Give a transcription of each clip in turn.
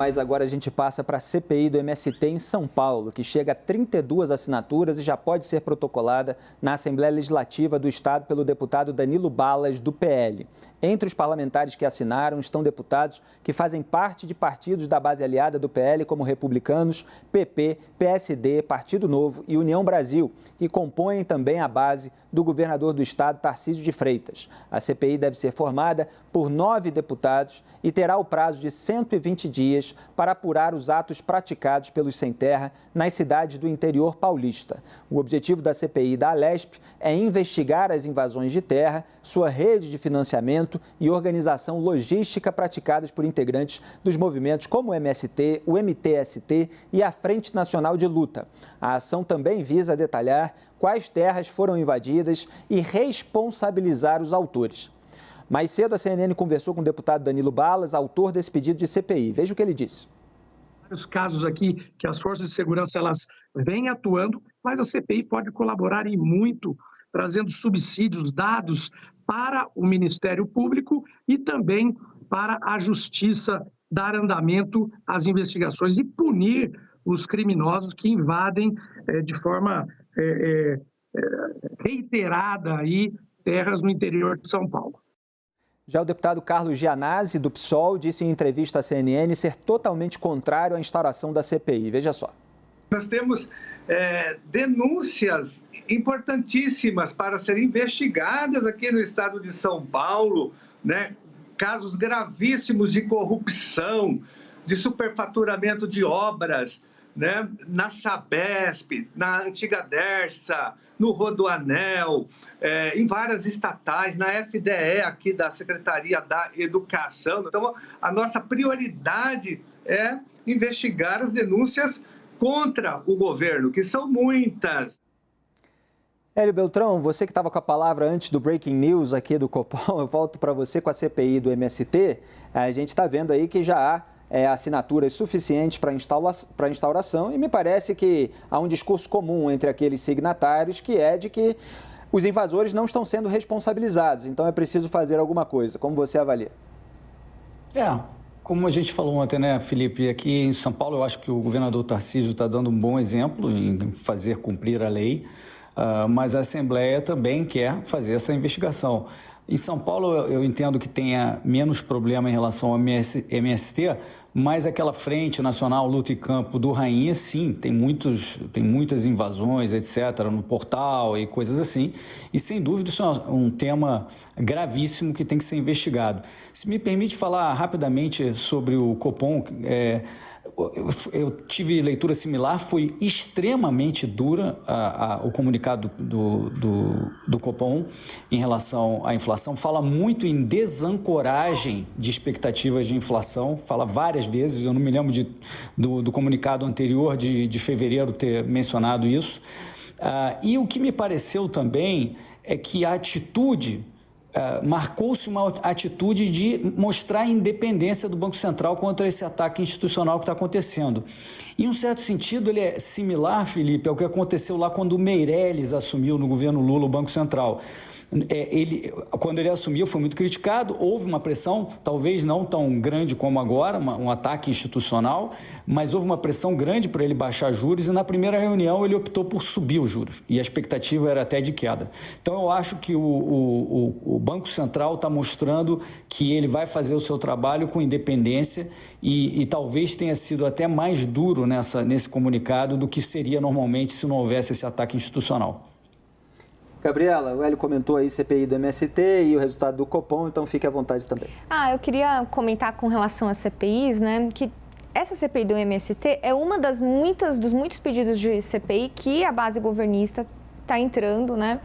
Mas agora a gente passa para a CPI do MST em São Paulo, que chega a 32 assinaturas e já pode ser protocolada na Assembleia Legislativa do Estado pelo deputado Danilo Balas, do PL. Entre os parlamentares que assinaram estão deputados que fazem parte de partidos da base aliada do PL, como Republicanos, PP, PSD, Partido Novo e União Brasil, e compõem também a base do governador do Estado, Tarcísio de Freitas. A CPI deve ser formada por 9 deputados e terá o prazo de 120 dias para apurar os atos praticados pelos sem-terra nas cidades do interior paulista. O objetivo da CPI da Alesp é investigar as invasões de terra, sua rede de financiamento e organização logística praticadas por integrantes dos movimentos como o MST, o MTST e a Frente Nacional de Luta. A ação também visa detalhar quais terras foram invadidas e responsabilizar os autores. Mais cedo, a CNN conversou com o deputado Danilo Balas, autor desse pedido de CPI. Veja o que ele disse. Vários casos aqui que as forças de segurança elas vêm atuando, mas a CPI pode colaborar e muito, trazendo subsídios, dados para o Ministério Público e também para a Justiça dar andamento às investigações e punir os criminosos que invadem de forma reiterada aí terras no interior de São Paulo. Já o deputado Carlos Gianazzi, do PSOL, disse em entrevista à CNN ser totalmente contrário à instauração da CPI. Veja só. Nós temos denúncias importantíssimas para serem investigadas aqui no estado de São Paulo, né? Casos gravíssimos de corrupção, de superfaturamento de obras, né? Na Sabesp, na antiga Dersa, no Rodoanel, em várias estatais, na FDE aqui da Secretaria da Educação. Então, a nossa prioridade é investigar as denúncias contra o governo, que são muitas. Hélio Beltrão, você que estava com a palavra antes do Breaking News aqui do Copom, eu volto para você com a CPI do MST. A gente está vendo aí que já há assinaturas suficientes para instauração e me parece que há um discurso comum entre aqueles signatários que é de que os invasores não estão sendo responsabilizados, então é preciso fazer alguma coisa. Como você avalia? Como a gente falou ontem, né, Felipe, aqui em São Paulo eu acho que o governador Tarcísio está dando um bom exemplo em fazer cumprir a lei, mas a Assembleia também quer fazer essa investigação. Em São Paulo, eu entendo que tenha menos problema em relação ao MST, mas aquela Frente Nacional Luta e Campo do Rainha, sim, tem muitas invasões, etc., no portal e coisas assim. E, sem dúvida, isso é um tema gravíssimo que tem que ser investigado. Se me permite falar rapidamente sobre o Copom, eu tive leitura similar, foi extremamente dura o comunicado do Copom em relação à inflação. Fala muito em desancoragem de expectativas de inflação, fala várias vezes, eu não me lembro do comunicado anterior de fevereiro ter mencionado isso. E o que me pareceu também é que a atitude... marcou-se uma atitude de mostrar a independência do Banco Central contra esse ataque institucional que está acontecendo. Em um certo sentido, ele é similar, Felipe, ao que aconteceu lá quando o Meirelles assumiu no governo Lula o Banco Central. Quando ele assumiu, foi muito criticado, houve uma pressão, talvez não tão grande como agora, um ataque institucional, mas houve uma pressão grande para ele baixar juros e na primeira reunião ele optou por subir os juros e a expectativa era até de queda. Então eu acho que o Banco Central está mostrando que ele vai fazer o seu trabalho com independência e talvez tenha sido até mais duro nesse comunicado do que seria normalmente se não houvesse esse ataque institucional. Gabriela, o Hélio comentou aí CPI do MST e o resultado do Copom, então fique à vontade também. Eu queria comentar com relação às CPIs, né, que essa CPI do MST é uma dos muitos pedidos de CPI que a base governista está entrando, né?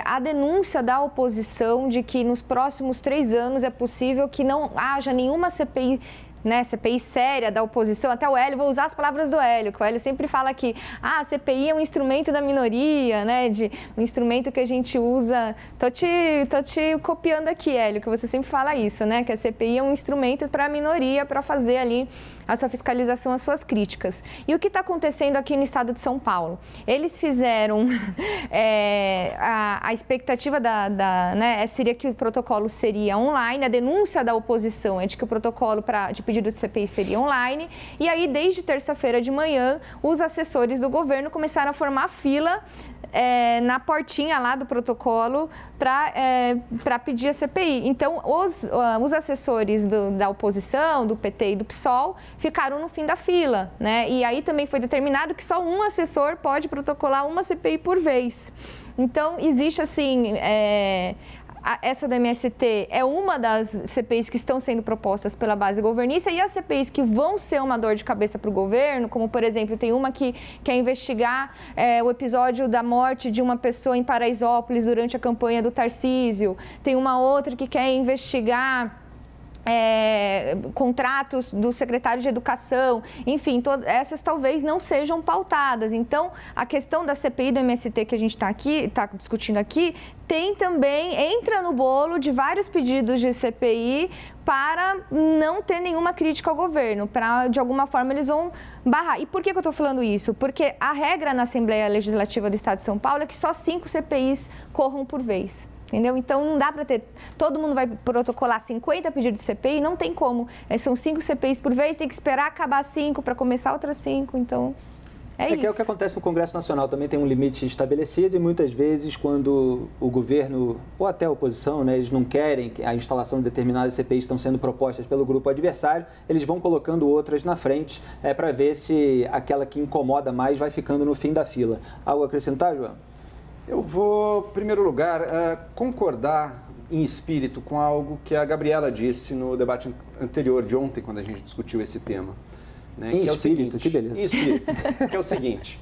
A denúncia da oposição de que nos próximos 3 anos é possível que não haja nenhuma CPI, né, CPI séria da oposição, até o Hélio, vou usar as palavras do Hélio, que o Hélio sempre fala que a CPI é um instrumento da minoria, né, um instrumento que a gente usa, tô te copiando aqui, Hélio, que você sempre fala isso, né, que a CPI é um instrumento para a minoria, para fazer ali a sua fiscalização, as suas críticas. E o que está acontecendo aqui no estado de São Paulo? Eles fizeram a expectativa seria que o protocolo seria online, a denúncia da oposição é de que o protocolo de pedido pedido de CPI seria online. E aí, desde terça-feira de manhã, os assessores do governo começaram a formar fila na portinha lá do protocolo para pedir a CPI. Então, os assessores da oposição, do PT e do PSOL, ficaram no fim da fila, né? E aí também foi determinado que só um assessor pode protocolar uma CPI por vez. Então, existe assim... Essa do MST é uma das CPIs que estão sendo propostas pela base governista e as CPIs que vão ser uma dor de cabeça para o governo, como, por exemplo, tem uma que quer investigar o episódio da morte de uma pessoa em Paraisópolis durante a campanha do Tarcísio, tem uma outra que quer investigar... contratos do secretário de Educação, enfim, essas talvez não sejam pautadas. Então, a questão da CPI do MST que a gente está discutindo aqui, entra no bolo de vários pedidos de CPI para não ter nenhuma crítica ao governo, para, de alguma forma, eles vão barrar. E por que eu estou falando isso? Porque a regra na Assembleia Legislativa do Estado de São Paulo é que só 5 CPIs corram por vez. Entendeu? Então, não dá para ter... Todo mundo vai protocolar 50 pedidos de CPI, não tem como. São 5 CPIs por vez, tem que esperar acabar 5 para começar outras 5, então... isso. Que é o que acontece no Congresso Nacional, também tem um limite estabelecido e muitas vezes quando o governo, ou até a oposição, né, eles não querem que a instalação de determinadas CPIs estão sendo propostas pelo grupo adversário, eles vão colocando outras na frente para ver se aquela que incomoda mais vai ficando no fim da fila. Algo a acrescentar, João? Eu vou, em primeiro lugar, concordar em espírito com algo que a Gabriela disse no debate anterior de ontem, quando a gente discutiu esse tema. Né? Em espírito, que beleza. Em espírito, que é o seguinte,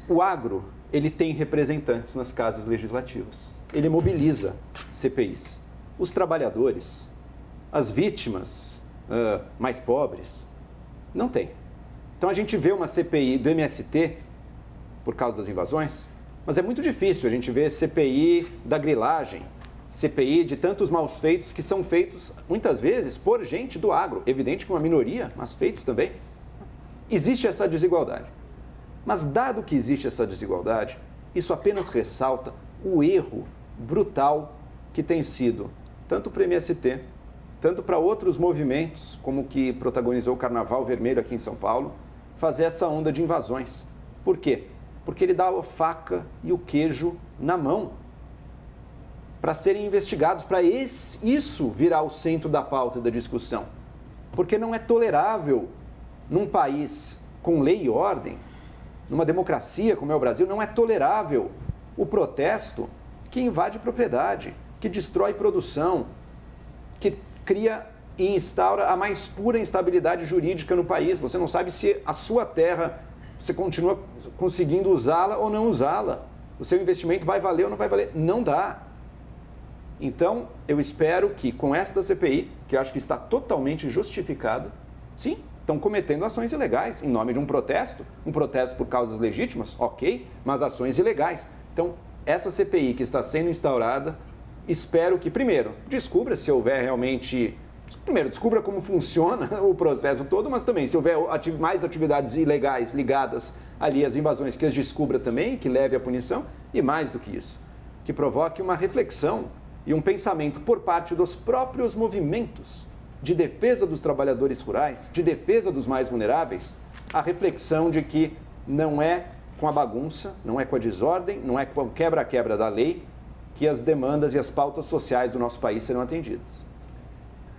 o agro, ele tem representantes nas casas legislativas, ele mobiliza CPIs. Os trabalhadores, as vítimas mais pobres, não tem. Então a gente vê uma CPI do MST por causa das invasões, mas é muito difícil a gente ver CPI da grilagem, CPI de tantos maus feitos que são feitos, muitas vezes, por gente do agro. Evidente que uma minoria, mas feitos também. Existe essa desigualdade. Mas dado que existe essa desigualdade, isso apenas ressalta o erro brutal que tem sido, tanto para o MST, tanto para outros movimentos, como o que protagonizou o Carnaval Vermelho aqui em São Paulo, fazer essa onda de invasões. Por quê? Porque ele dá a faca e o queijo na mão para serem investigados, para isso virar o centro da pauta da discussão. Porque não é tolerável, num país com lei e ordem, numa democracia como é o Brasil, não é tolerável o protesto que invade propriedade, que destrói produção, que cria e instaura a mais pura instabilidade jurídica no país. Você não sabe se a sua terra... você continua conseguindo usá-la ou não usá-la. O seu investimento vai valer ou não vai valer? Não dá. Então, eu espero que com esta CPI, que eu acho que está totalmente justificada, sim, estão cometendo ações ilegais em nome de um protesto por causas legítimas, ok, mas ações ilegais. Então, essa CPI que está sendo instaurada, espero que, primeiro, descubra se houver realmente... Primeiro, descubra como funciona o processo todo, mas também, se houver mais atividades ilegais ligadas ali às invasões, que as descubra também, que leve à punição, e mais do que isso, que provoque uma reflexão e um pensamento por parte dos próprios movimentos de defesa dos trabalhadores rurais, de defesa dos mais vulneráveis, a reflexão de que não é com a bagunça, não é com a desordem, não é com o quebra-quebra da lei que as demandas e as pautas sociais do nosso país serão atendidas.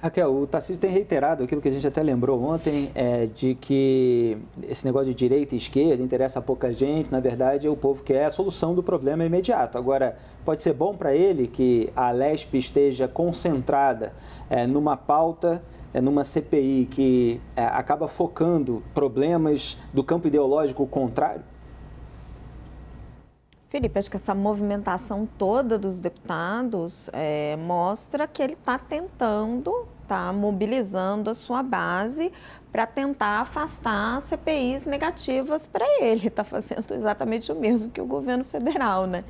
Raquel, o Tarcísio tem reiterado aquilo que a gente até lembrou ontem, de que esse negócio de direita e esquerda interessa a pouca gente, na verdade o povo quer a solução do problema imediato. Agora, pode ser bom para ele que a Alesp esteja concentrada numa pauta, numa CPI que acaba focando problemas do campo ideológico contrário? Felipe, acho que essa movimentação toda dos deputados mostra que ele está tentando, está mobilizando a sua base para tentar afastar CPIs negativas para ele. Está fazendo exatamente o mesmo que o governo federal, né?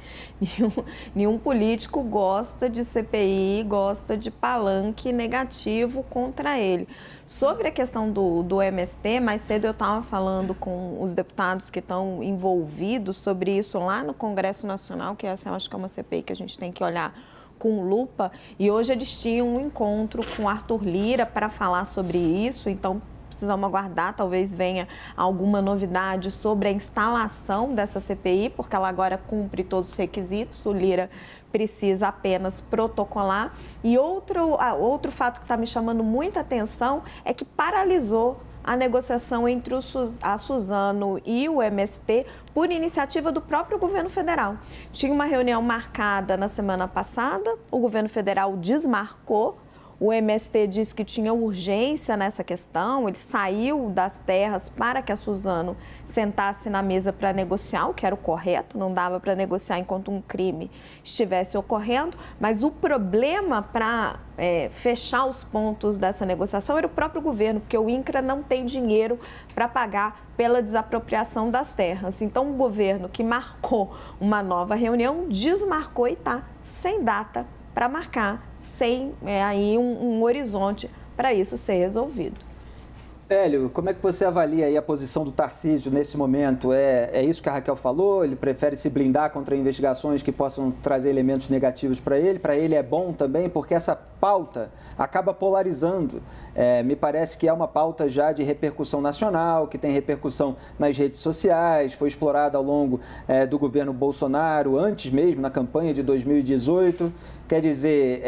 Nenhum político gosta de CPI, gosta de palanque negativo contra ele. Sobre a questão do MST, mais cedo eu estava falando com os deputados que estão envolvidos sobre isso lá no Congresso Nacional, que essa eu acho que é uma CPI que a gente tem que olhar com lupa, e hoje eles tinham um encontro com Arthur Lira para falar sobre isso, então precisamos aguardar, talvez venha alguma novidade sobre a instalação dessa CPI, porque ela agora cumpre todos os requisitos, o Lira precisa apenas protocolar. E outro fato que está me chamando muita atenção é que paralisou a negociação entre a Suzano e o MST por iniciativa do próprio governo federal. Tinha uma reunião marcada na semana passada, o governo federal desmarcou. O MST disse que tinha urgência nessa questão, ele saiu das terras para que a Suzano sentasse na mesa para negociar, o que era o correto, não dava para negociar enquanto um crime estivesse ocorrendo, mas o problema para fechar os pontos dessa negociação era o próprio governo, porque o INCRA não tem dinheiro para pagar pela desapropriação das terras. Então, o governo que marcou uma nova reunião desmarcou e está sem data para marcar, sem aí um horizonte para isso ser resolvido. Hélio, como é que você avalia aí a posição do Tarcísio nesse momento? É isso que a Raquel falou? Ele prefere se blindar contra investigações que possam trazer elementos negativos para ele? Para ele é bom também, porque essa pauta acaba polarizando. Me parece que é uma pauta já de repercussão nacional, que tem repercussão nas redes sociais, foi explorada ao longo do governo Bolsonaro, antes mesmo, na campanha de 2018. Quer dizer,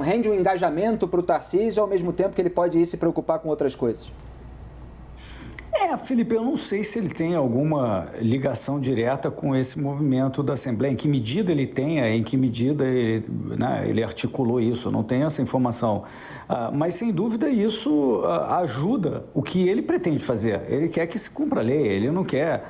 rende um engajamento para o Tarcísio, ao mesmo tempo que ele pode ir se preocupar com outras coisas. Felipe, eu não sei se ele tem alguma ligação direta com esse movimento da Assembleia, em que medida ele tem, em que medida ele articulou isso, eu não tenho essa informação. Mas, sem dúvida, isso ajuda o que ele pretende fazer. Ele quer que se cumpra a lei, ele não quer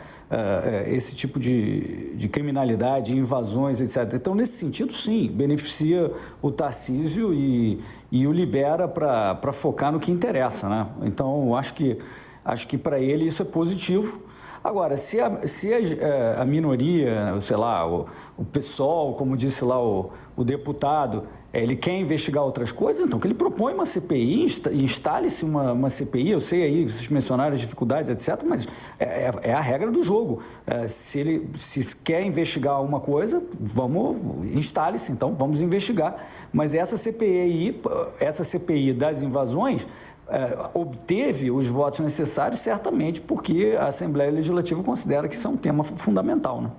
esse tipo de criminalidade, invasões, etc. Então, nesse sentido, sim, beneficia o Tarcísio e o libera para focar no que interessa, né? Então, acho que para ele isso é positivo. Agora, se a minoria, sei lá, o PSOL, como disse lá o deputado, ele quer investigar outras coisas, então que ele propõe uma CPI, instale-se uma CPI. Eu sei aí, vocês mencionaram as dificuldades, etc., mas é a regra do jogo. Se quer investigar uma coisa, instale-se, então vamos investigar. Mas essa CPI das invasões obteve os votos necessários, certamente porque a Assembleia Legislativa considera que isso é um tema fundamental, né?